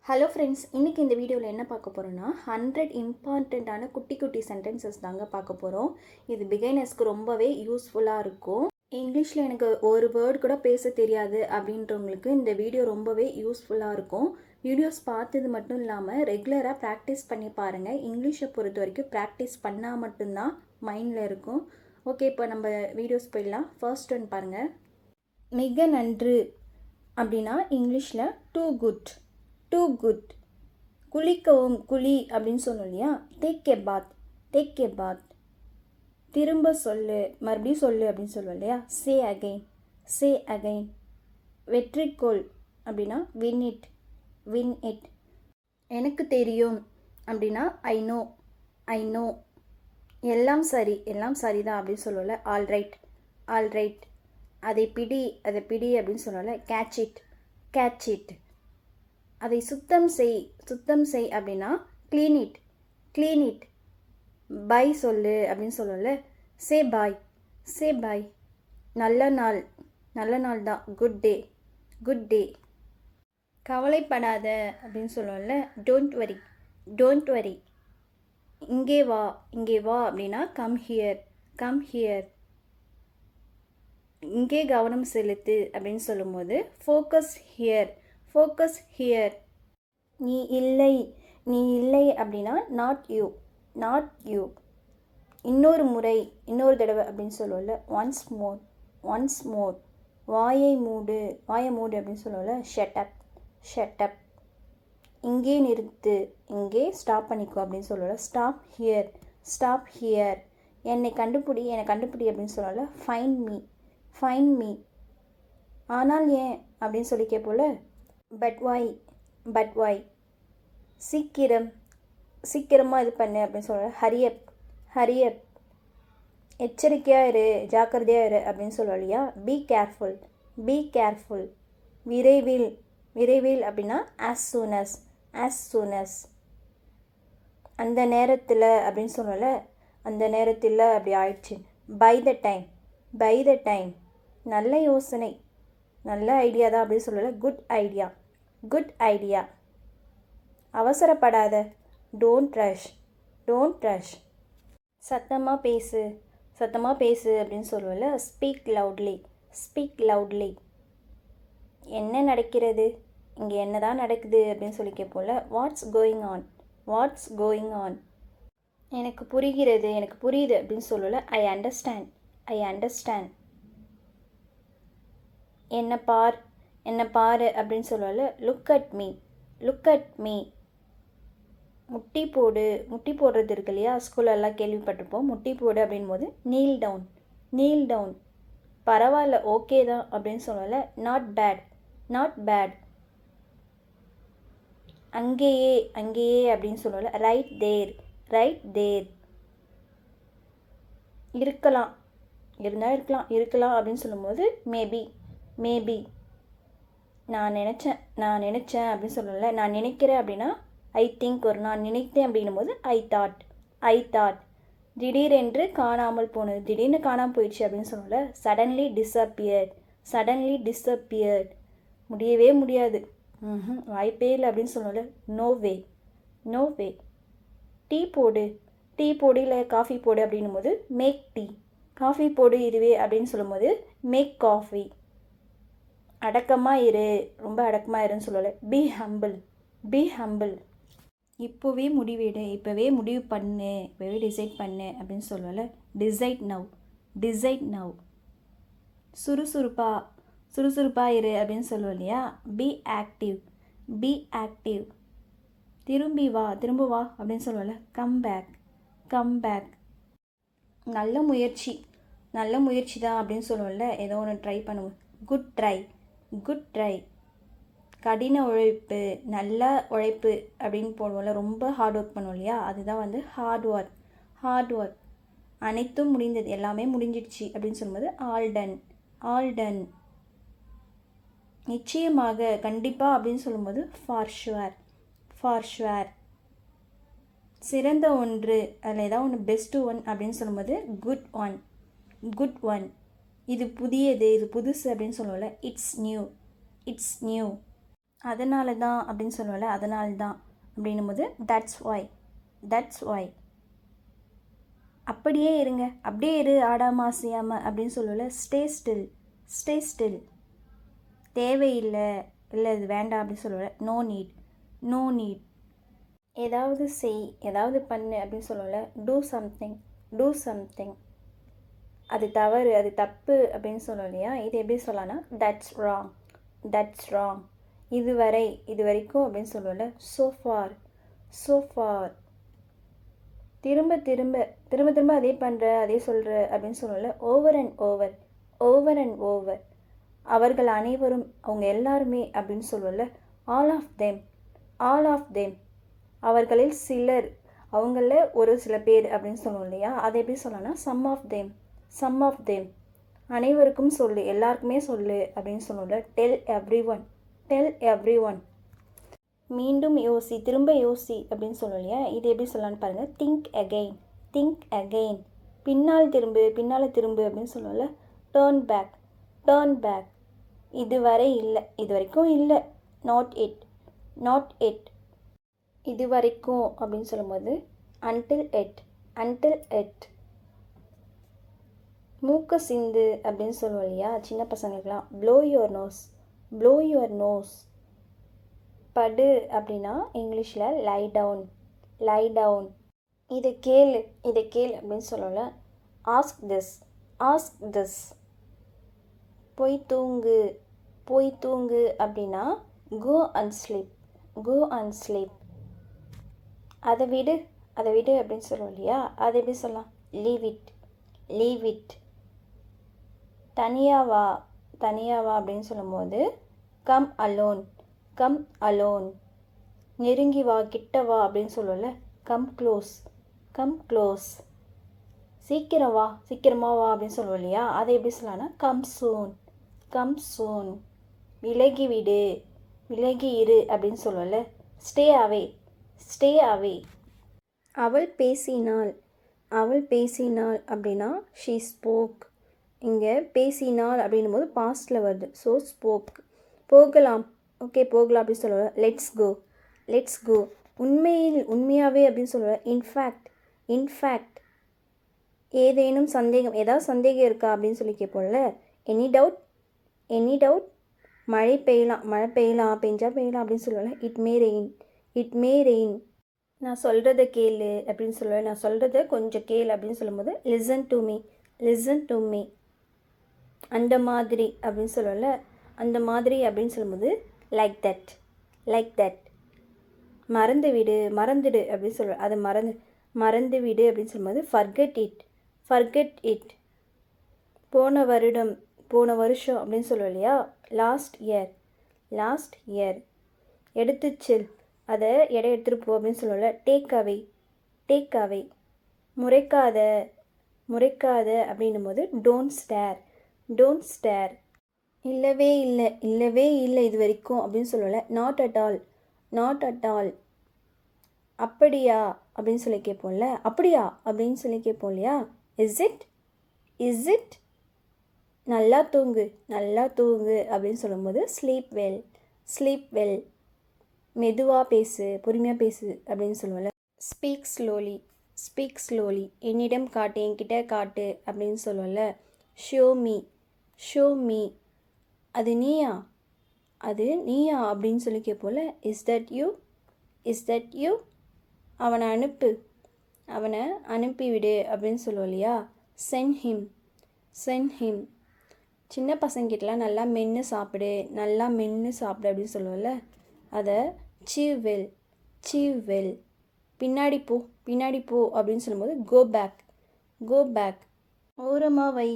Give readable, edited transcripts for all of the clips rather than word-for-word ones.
Hello friends, இன்றைக்கி இந்த வீடியோவில் என்ன பார்க்க போகிறோன்னா 100 இம்பார்ட்டண்ட்டான குட்டி குட்டி சென்டென்சஸ் தாங்க பார்க்க போகிறோம். இது பிகைனர்ஸ்க்கு ரொம்பவே யூஸ்ஃபுல்லாக இருக்கும். இங்கிலீஷில் எனக்கு ஒரு வேர்டு கூட பேச தெரியாது அப்படின்றவங்களுக்கு இந்த வீடியோ ரொம்பவே யூஸ்ஃபுல்லாக இருக்கும். வீடியோஸ் பார்த்தது மட்டும் இல்லாமல் ரெகுலராக ப்ராக்டிஸ் பண்ணி பாருங்கள். இங்கிலீஷை பொறுத்த வரைக்கும் ப்ராக்டிஸ் பண்ணால் மட்டும்தான் மைண்டில் இருக்கும். ஓகே, இப்போ நம்ம வீடியோஸ் போயிடலாம். ஃபர்ஸ்ட் ஒன் பாருங்கள். மிக நன்று அப்படின்னா இங்கிலீஷில் டூ குட். Two good. குளிக்கவும் குளி அப்படின்னு சொல்லணும் இல்லையா? Take a bath. Take a bath. திரும்ப சொல்லு, மறுபடியும் சொல்லு அப்படின்னு சொல்லுவோம் இல்லையா? சே அகைன். சே அகைன். வெற்றிக்கோள் அப்படின்னா வின் இட். Win it. எனக்கு தெரியும் அப்படின்னா ஐ நோ. I know. எல்லாம் சரி, எல்லாம் சரிதான் அப்படின்னு சொல்லுவோம்ல, ஆல் ரைட். All right. அதை பிடி, அதை பிடி அப்படின்னு சொல்லுவோம்ல, கேட்ச் இட். Catch it. அதை சுத்தம் செய். சுத்தம் செய் அப்படின்னா clean it. Clean it. Bye சொல்லு அப்படின்னு சொல்லுவோம்ல, சே பாய். சே பாய். நல்ல நாள். நல்ல நாள் தான், குட் டே. Good day. கவலைப்படாத அப்படின்னு சொல்லுவோம்ல, டோன்ட் வரி. Don't worry. இங்கே வா. இங்கே வா அப்படின்னா கம் ஹியர். Come here. இங்கே கவனம் செலுத்து அப்படின்னு சொல்லும்போது ஃபோக்கஸ் ஹியர். Focus here. நீ இல்லை. நீ இல்லை அப்படின்னா நாட் யூ. Not you. இன்னொரு முறை, இன்னொரு தடவை அப்படின்னு சொல்லுவோம்ல, ஒன்ஸ் மோர். Once more. வாயை மூடு. வாயை மூடு அப்படின்னு சொல்லுவோம்ல, ஷட் அப். Shut up. இங்கே நிறுத்து. இங்கே ஸ்டாப் பண்ணிக்கோ அப்படின்னு சொல்லுவோம்ல, ஸ்டாப் ஹியர். Stop here. என்னை கண்டுபிடி. என்னை கண்டுபிடி அப்படின்னு சொல்லுவோம்ல, ஃபைண்ட் மீ. Find me. ஆனால் ஏன் அப்படின்னு சொல்லி கேட்போம்ல, பட் வாய். பட் வாய். சீக்கிரம். சீக்கிரமாக இது பண்ணு அப்படின்னு சொல்லுவோம், ஹரியப். ஹரியப். எச்சரிக்கையாக இரு, ஜாக்கிரதையாக இரு அப்படின்னு சொல்லுவோம் இல்லையா? Be careful. Be careful. விரைவில். விரைவில் அப்படின்னா as soon as. As soon as. அந்த நேரத்தில் அப்படின்னு சொல்லுவோம்ல, அந்த நேரத்தில் அப்படி ஆயிடுச்சு. By the time. By the time. நல்ல யோசனை. நல்ல ஐடியா தான் அப்படின்னு சொல்லல, குட் ஐடியா. Good idea. அவசரப்படாத. Don't rush. Don't rush. சத்தமாக பேசு. சத்தமாக பேசு அப்படின்னு சொல்லுவோம்ல, ஸ்பீக் லவுட்லி. Speak loudly. என்ன நடக்கிறது? இங்கே என்ன தான் நடக்குது அப்படின்னு சொல்லி கேட்போம்ல, what's going on. What's going on. எனக்கு புரிகிறது. எனக்கு புரியுது அப்படின்னு சொல்லல, ஐ அண்டர்ஸ்டாண்ட். I understand. என்ன பார். என்ன பாரு அப்படின்னு சொல்லுவோம்ல, look at me. Look at me. முட்டி போடு. முட்டி போடுறது இருக்கு இல்லையா? ஸ்கூலெல்லாம் கேள்விப்பட்டிருப்போம். முட்டி போடு அப்படின் போது நீல் டவுன். Kneel down. பரவாயில்ல, ஓகே தான் அப்படின்னு சொல்லல, நாட் பேட். Not bad. அங்கேயே. அங்கேயே அப்படின்னு சொல்லல, ரைட் தேர். Right there. இருக்கலாம். இருந்தால் இருக்கலாம். இருக்கலாம் அப்படின்னு சொல்லும்போது மேபி. மேபி. நான் நினச்சேன். நான் நினச்சேன் அப்படின்னு சொல்லல, நான் நினைக்கிறேன் அப்படின்னா ஐ திங்க். ஒரு நான் நினைத்தேன் அப்படின்னும் போது ஐ தாட். I thought. திடீரென்று காணாமல் போனது. திடீர்னு காணாமல் போயிடுச்சு அப்படின்னு சொல்லல, சடன்லி டிஸப்பியர்ட். Suddenly disappeared. முடியவே முடியாது. வாய்ப்பே இல்லை அப்படின்னு சொல்லல, no way. No way. Tea போடு. டீ போடு இல்லை காஃபி போடு அப்படின்னும் போது மேக் டீ. காஃபி போடு இதுவே அப்படின்னு சொல்லும்போது மேக் காஃபி. அடக்கமாக இரு. ரொம்ப அடக்கமாக இருன்னு சொல்லலை, பி ஹம்பிள். B humble. இப்போவே முடிவெடு. இப்போவே முடிவு பண்ணு. இப்போவே டிசைட் பண்ணு அப்படின்னு சொல்லலை, டிசைட் நவ். Decide now. சுறுசுறுப்பாக. சுறுசுறுப்பாக இரு அப்படின்னு சொல்லுவோம் இல்லையா? Be active. Be active. திரும்பி வா. திரும்ப வா அப்படின்னு சொல்லுவோம்ல, கம் பேக். Come back. நல்ல முயற்சி. நல்ல முயற்சி தான் அப்படின்னு சொல்லுவோம்ல, ஏதோ ஒன்று ட்ரை பண்ணுவோம், குட் ட்ரை. Good try. கடின உழைப்பு. நல்ல உழைப்பு அப்படின்னு போடுவோம்ல, ரொம்ப ஹார்ட் ஒர்க் பண்ணுவோம் இல்லையா? அதுதான் வந்து ஹார்ட் ஒர்க். Hard work. அனைத்தும் முடிந்தது. எல்லாமே முடிஞ்சிடுச்சு அப்படின்னு சொல்லும்போது ஆல் டன். All done. நிச்சயமாக. கண்டிப்பாக அப்படின்னு சொல்லும்போது ஃபார் ஷுவர். For sure. சிறந்த ஒன்று. அதில் ஏதாவது ஒன்று பெஸ்ட்டு ஒன் அப்படின்னு சொல்லும்போது குட் ஒன். Good one. இது புதியது. இது புதுசு அப்படின்னு சொல்லுவோம்ல, இட்ஸ் நியூ. It's new. அதனால தான் அப்படின்னு சொல்லுவோம்ல, அதனால தான் அப்படின்னும் போது தட்ஸ் ஒய், தட்ஸ் ஒய். அப்படியே இருங்க, அப்படியே இரு ஆடாம அசையாமல் அப்படின்னு சொல்லல, ஸ்டே ஸ்டில், ஸ்டே ஸ்டில். தேவையில்லை, இல்லை இது வேண்டாம் அப்படின்னு சொல்லல, நோ நீட், நோ நீட். ஏதாவது செய், ஏதாவது பண்ணு அப்படின்னு சொல்லல, டூ சம்திங், டூ சம்திங். அது தவறு, அது தப்பு அப்படின்னு சொல்லணும் இல்லையா, இது எப்படி சொல்லலாம்னா தட்ஸ் ராங், தட்ஸ் ராங். இதுவரை, இது வரைக்கும் அப்படின்னு சொல்லல, ஸோ ஃபார், ஸோ ஃபார். திரும்ப திரும்ப திரும்ப திரும்ப அதே பண்ணுற, அதே சொல்கிற அப்படின்னு சொல்லல, over and over, over and over. அவர்கள் அனைவரும், அவங்க எல்லாருமே அப்படின்னு சொல்லல, all of them, all of them. அவர்களில் சிலர், அவங்கள ஒரு சில பேர் அப்படின்னு சொல்லுவோம் இல்லையா, அதை எப்படி சொல்லலாம்னா some of them, some of them. அனைவருக்கும் சொல்லு, எல்லாருக்குமே சொல்லு அப்படின்னு சொல்லல, tell everyone, tell everyone. மீண்டும் யோசி, திரும்ப யோசி அப்படின்னு சொல்லணும் இல்லையா, இது எப்படி சொல்லலான்னு பாருங்கள், திங்க் அகெயின், திங்க் அகெயின். பின்னால் திரும்பு, பின்னால் திரும்பு அப்படின்னு சொல்லல, டேர்ன் பேக், டேர்ன் பேக். இதுவரை இல்லை, இது வரைக்கும் இல்லை, நாட் இட், நாட் இட். இது வரைக்கும் அப்படின்னு சொல்லும்போது அன்டில் எட், அன்டில் எட். மூக்க சிந்து அப்படின்னு சொல்லுவோம் இல்லையா சின்ன பசங்களுக்குலாம், blow your nose, blow your nose. படு அப்படின்னா இங்கிலீஷில் லை டவுன், லை டவுன். இதை கேளு, இதை கேளு அப்படின்னு சொல்லல, ஆஸ்க் திஸ், ஆஸ்க் திஸ். போய் தூங்கு, போய் தூங்கு அப்படின்னா go and sleep, go and sleep. அதை விடு, அதை விடு அப்படின்னு சொல்லுவோம் இல்லையா, அதை எப்படி சொல்லலாம், லீவ் இட், லீவ் இட். தனியாக வா, தனியாக வா அப்படின்னு சொல்லும்போது கம் அலோன், கம் அலோன். நெருங்கி வா, கிட்ட வா அப்படின்னு சொல்லல, கம் க்ளோஸ், கம் க்ளோஸ். சீக்கிரம் வா, சீக்கிரமாக வா அப்படின்னு சொல்லுவோம் இல்லையா, அதை எப்படி சொல்லலாம்னா கம் சூன், கம் சூன். விலகி விடு, விலகி இரு அப்படின்னு சொல்லல, ஸ்டே அவே, ஸ்டே அவே. அவள் பேசினாள், அவள் பேசினாள் அப்படின்னா ஷீ ஸ்போக். இங்கே பேசினாள் அப்படின்னும் போது பாஸ்டில் வருது, ஸோ ஸ்போக். போகலாம், ஓகே போகலாம் அப்படின்னு சொல்லுவேன், லெட்ஸ் கோ, லெட்ஸ் கோ. உண்மையில், உண்மையாகவே அப்படின்னு சொல்லுவேன், இன்ஃபேக்ட், இன்ஃபேக்ட். ஏதேனும் சந்தேகம், ஏதாவது சந்தேகம் இருக்கா அப்படின்னு சொல்லி கேட்போம்ல, எனி டவுட், எனி டவுட். மழை பெய்யலாம், மழை பெய்யலாம், பெஞ்சா பெய்யலாம் அப்படின்னு சொல்லுவேன், it may rain, it may rain. நான் சொல்கிறத கேளு அப்படின்னு சொல்லுவேன், நான் சொல்கிறத கொஞ்சம் கேளு அப்படின்னு சொல்லும்போது listen to me, listen to me. அந்த மாதிரி அப்படின்னு சொல்லல, அந்த மாதிரி அப்படின்னு சொல்லும்போது லைக் தட், லைக் தட். மறந்து விடு, மறந்துடு அப்படின்னு சொல்லுவேன், அதை மறந்து, மறந்து விடு அப்படின்னு சொல்லும்போது ஃபர்கெட் இட், ஃபர்கெட் இட். போன வருடம், போன வருஷம் அப்படின்னு சொல்லுவோம் இல்லையா, லாஸ்ட் இயர், லாஸ்ட் இயர். எடுத்துச்செல், அதை எடை எடுத்துகிட்டு போ அப்படின்னு சொல்லல, டேக் அவே, டேக் அவே. முறைக்காத, முறைக்காத அப்படின்னும் போது டோன்ட் ஸ்டேர், டோன்ட் ஸ்டேர். இல்லவே இல்லை, இல்லவே இல்லை இது வரைக்கும் அப்படின்னு சொல்லல, not at all, not at all. அப்படியா அப்படின்னு சொல்லி கேட்போம்ல, அப்படியா அப்படின்னு சொல்லி கேட்போம் இல்லையா, இஸ் இட், இஸ் இட். நல்லா தூங்கு, நல்லா தூங்கு அப்படின்னு சொல்லும்போது ஸ்லீப் வெல், ஸ்லீப் வெல். மெதுவாக பேசு, பொறுமையாக பேசு அப்படின்னு சொல்லுவோம்ல, ஸ்பீக் ஸ்லோலி, ஸ்பீக் ஸ்லோலி. என்னிடம் காட்டு, என்கிட்ட காட்டு அப்படின்னு சொல்லுவோம்ல, ஷோ மீ, ஷோ மீ. அது நீயா, அது நீயா அப்படின்னு சொல்லி கேட்போம்ல, is that you, is that you. அவனை அனுப்பு, அவனை அனுப்பிவிடு அப்படின்னு சொல்லுவோம் இல்லையா, சென்ட் ஹிம், சென்ட் ஹிம். சின்ன பசங்கிட்டலாம் நல்லா மென்று சாப்பிடு, நல்லா மென்று சாப்பிடு அப்படின்னு சொல்லுவோம்ல, அதை சீவ் வெல், சீவ் வெல். பின்னாடி போ, பின்னாடி போ அப்படின்னு சொல்லும்போது கோ பேக், கோ பேக். ஓரமாக வை,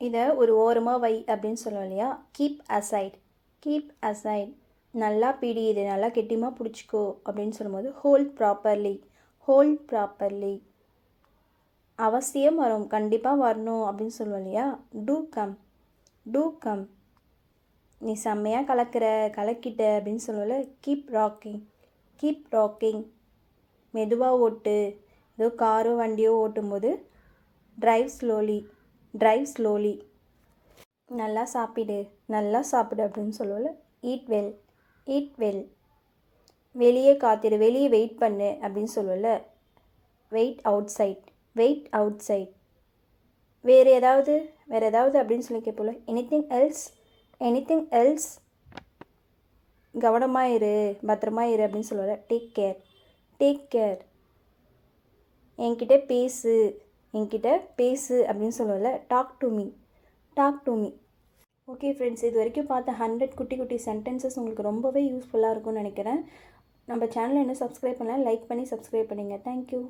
இதை ஒரு ஓரமாக வை அப்படின்னு சொல்லுவோம் இல்லையா, கீப் அசைட், கீப் அசைட். நல்லா பிடி, இதை நல்லா கெட்டியமாக பிடிச்சிக்கோ அப்படின்னு சொல்லும்போது ஹோல்ட் ப்ராப்பர்லி, ஹோல்ட் ப்ராப்பர்லி. அவசியம் வரும், கண்டிப்பாக வரணும் அப்படின்னு சொல்லுவோம் இல்லையா, டூ கம், டூ கம். நீ செம்மையாக கலக்கிற, கலக்கிட்ட அப்படின்னு சொல்லல, கீப் ராக்கிங், கீப் ராக்கிங். மெதுவாக ஓட்டு, ஏதோ காரோ வண்டியோ ஓட்டும்போது டிரைவ் ஸ்லோலி, டிரைவ் ஸ்லோலி. நல்லா சாப்பிடு, நல்லா சாப்பிடு அப்படின்னு சொல்லல, ஈட் வெல், eat well. வெளியே காத்திரு, வெளியே வெயிட் பண்ணு அப்படின்னு சொல்லுவல, wait outside, wait outside. வேறு ஏதாவது அப்படின்னு சொல்லி கேட்போல, எனிதிங் எல்ஸ், கவனமாக இரு, பத்திரமா இரு அப்படின்னு சொல்லுவல, டேக் கேர். என்கிட்ட பேசு அப்படின்னு சொல்லுவல, talk to me. Okay friends, இது வரைக்கும் பார்த்த 100 குட்டி சென்டென்சஸ் உங்களுக்கு ரொம்பவே யூஸ்ஃபுல்லாக இருக்கும்னு நினைக்கிறேன். நம்ம சேனலை இன்னும் சப்ஸ்கிரைப் பண்ணலாம், லைக் பண்ணி சப்ஸ்கிரைப் பண்ணுங்கள். தேங்க்யூ.